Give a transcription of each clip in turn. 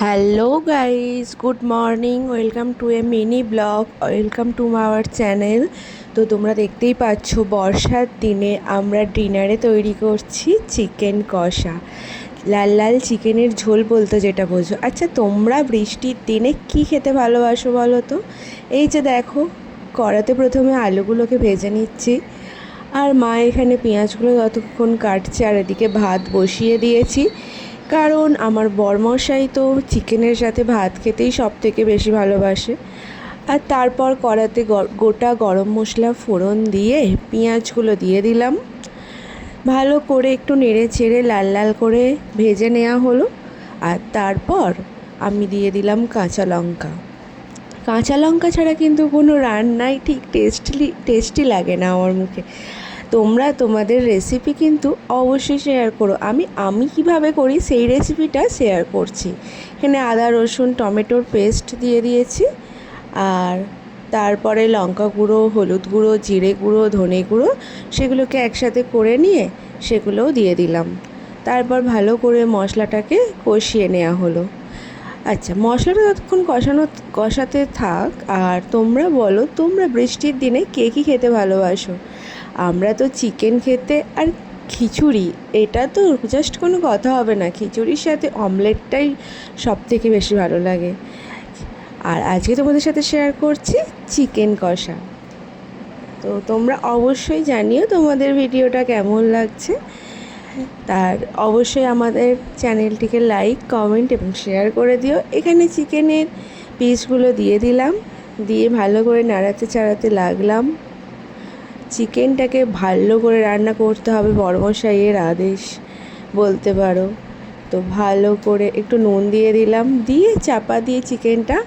Hello guys, good morning. Welcome to A mini blog, welcome to our channel. তো তোমরা দেখতেই পাচ্ছ বর্ষার দিনে আমরা ডিনারে তৈরি করছি চিকেন কষা, লাল লাল চিকেনের ঝোল বলতে যেটা বোঝো। আচ্ছা, তোমরা বৃষ্টির দিনে কি খেতে ভালোবাসো বলো তো? এই যে দেখো, কড়াতে প্রথমে আলুগুলোকে ভেজে নিচ্ছি, আর মা এখানে পেঁয়াজগুলো ততক্ষণ কাটছে, আর এদিকে ভাত বসিয়ে দিয়েছি। কারণ আমার বরমশাই তো চিকেনের সাথে ভাত খেতেই সব থেকে বেশি ভালোবাসে। আর তারপর কড়াতে গোটা গরম মশলা ফোড়ন দিয়ে পেঁয়াজগুলো দিয়ে দিলাম, ভালো করে একটু নেড়ে চেড়ে লাল লাল করে ভেজে নেওয়া হলো। আর তারপর আমি দিয়ে দিলাম কাঁচা লঙ্কা। কাঁচা লঙ্কা ছাড়া কিন্তু কোনো রান্নাই ঠিক টেস্টি লাগে না আমার মুখে। তোমরা তোমাদের রেসিপি কিন্তু অবশ্যই শেয়ার করো। আমি কীভাবে করি সেই রেসিপিটা শেয়ার করছি। এখানে আদা রসুন টমেটোর পেস্ট দিয়ে দিয়েছি, আর তারপরে লঙ্কা গুঁড়ো, হলুদ গুঁড়ো, জিরে গুঁড়ো, ধনে গুঁড়ো সেগুলোকে একসাথে করে নিয়ে সেগুলোও দিয়ে দিলাম। তারপর ভালো করে মশলাটাকে কষিয়ে নেওয়া হলো। আচ্ছা, মশলাটা ততক্ষণ কষাতে থাক। আর তোমরা বলো, তোমরা বৃষ্টির দিনে কে কী খেতে ভালোবাসো? আমরা তো চিকেন খেতে আর খিচুড়ি, এটা তো জাস্ট কোনো কথা হবে না। খিচুড়ির সাথে অমলেটটাই সব থেকে বেশি ভালো লাগে। আর আজকে তোমাদের সাথে শেয়ার করছি চিকেন কষা। তো তোমরা অবশ্যই জানিও তোমাদের ভিডিওটা কেমন লাগছে। তার অবশ্যই আমাদের চ্যানেলটিকে লাইক, কমেন্ট এবং শেয়ার করে দিও। এখানে চিকেনের পিসগুলো দিয়ে দিলাম, দিয়ে ভালো করে নাড়াতে চাড়াতে লাগলাম। চিকেনটাকে ভালো করে রান্না করতে হবে, বড়মশাইয়ের আদেশ বলতে পারো। তো ভালো করে একটু নুন দিয়ে দিলাম, দিয়ে চাপা দিয়ে চিকেনটা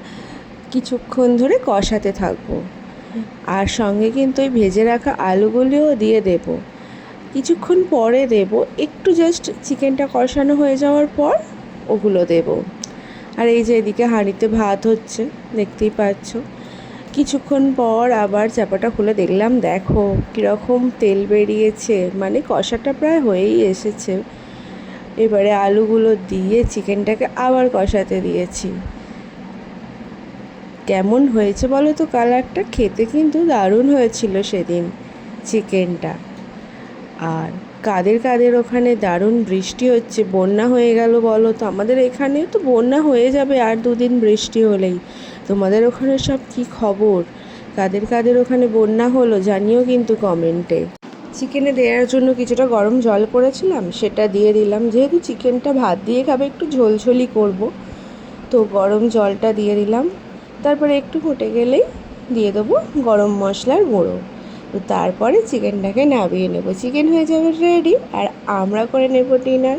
কিছুক্ষণ ধরে কষাতে থাকবো। আর সঙ্গে কিন্তু ওই ভেজে রাখা আলুগুলিও দিয়ে দেবো, কিছুক্ষণ পরে দেব। একটু জাস্ট চিকেনটা কষানো হয়ে যাওয়ার পর ওগুলো দেব। আর এই যে এদিকে হাঁড়িতে ভাত হচ্ছে, দেখতেই পাচ্ছ। কিছুক্ষণ পর আবার চাপাটা খুলে দেখলাম, দেখো কীরকম তেল বেরিয়েছে, মানে কষাটা প্রায় হয়েই এসেছে। এবারে আলুগুলো দিয়ে চিকেনটাকে আবার কষাতে দিয়েছি। কেমন হয়েছে বলো তো কালারটা? খেতে কিন্তু দারুণ হয়েছিল সেদিন চিকেনটা। আর কাদের ওখানে দারুণ বৃষ্টি হচ্ছে, বন্যা হয়ে গেল বলো তো? আমাদের এখানেও তো বন্যা হয়ে যাবে আর দুদিন বৃষ্টি হলেই। তোমাদের ওখানে সব কি খবর? কাদের ওখানে বন্যা হলো জানিও কিন্তু কমেন্টে। চিকেনে দেওয়ার জন্য কিছুটা গরম জল করেছিলাম, সেটা দিয়ে দিলাম। যেহেতু চিকেনটা ভাত দিয়ে খাবে, একটু ঝোলঝোলি করব, তো গরম জলটা দিয়ে দিলাম। তারপরে একটু ফুটে গেলেই দিয়ে দেবো গরম মশলার গুঁড়ো। তো তারপরে চিকেনটাকে নামিয়ে নেব, চিকেন হয়ে যাবে রেডি, আর আমরা করে নেব ডিনার।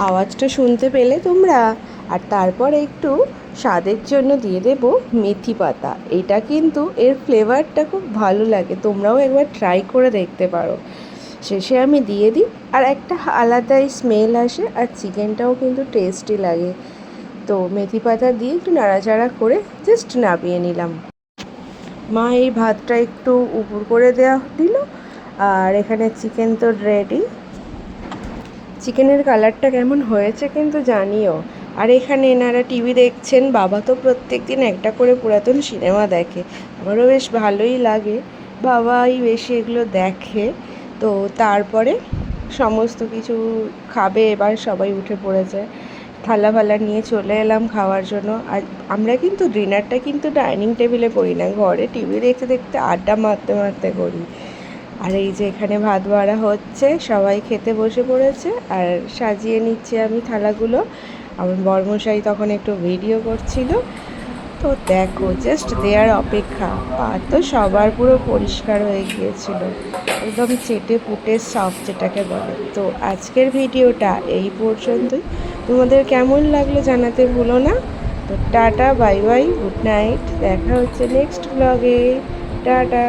আওয়াজটা শুনতে পেলে তোমরা? আর তারপরে একটু স্বাদের জন্য দিয়ে দেব মেথি পাতা। এটা কিন্তু এর ফ্লেভারটা খুব ভালো লাগে, তোমরাও একবার ট্রাই করে দেখতে পারো। শেষে আমি দিয়ে দিই, আর একটা আলাদাই স্মেল আসে, আর চিকেনটাও কিন্তু টেস্টি লাগে। তো মেথি পাতা দিয়ে একটু নাড়াচাড়া করে জাস্ট নামিয়ে নিলাম। মা এই ভাতটা একটু উপর করে দেওয়া দিল, আর এখানে চিকেন তো রেডি। চিকেনের কালারটা কেমন হয়েছে কিন্তু জানিও। আর এখানে এনারা টিভি দেখছেন, বাবা তো প্রত্যেক দিন একটা করে পুরাতন সিনেমা দেখে, আমারও বেশ ভালোই লাগে, বাবাই বেশি এগুলো দেখে। তো তারপরে সমস্ত কিছু খাবে, এবার সবাই উঠে পড়েছে, থালা ফালা নিয়ে চলে এলাম খাওয়ার জন্য। আর আমরা কিন্তু ডিনারটা কিন্তু ডাইনিং টেবিলে করি না, ঘরে টিভি দেখতে দেখতে আড্ডা মারতে মারতে করি। আর এই যে এখানে ভাত বাড়া হচ্ছে, সবাই খেতে বসে পড়েছে, আর সাজিয়ে নিচ্ছে আমি থালাগুলো। আমার বরমশাই তখন একটু ভিডিও করছিল। তো দেখো, জাস্ট দেওয়ার অপেক্ষা। পা তো সবার পুরো পরিষ্কার হয়ে গিয়েছিল, একদম চেটে পুটে সাফ যেটাকে বলে। তো আজকের ভিডিওটা এই পর্যন্তই। তোমাদের কেমন লাগলো জানাতে ভুলো না। তো tata, bye bye, good night, দেখা হচ্ছে নেক্সট ব্লগে। টাটা।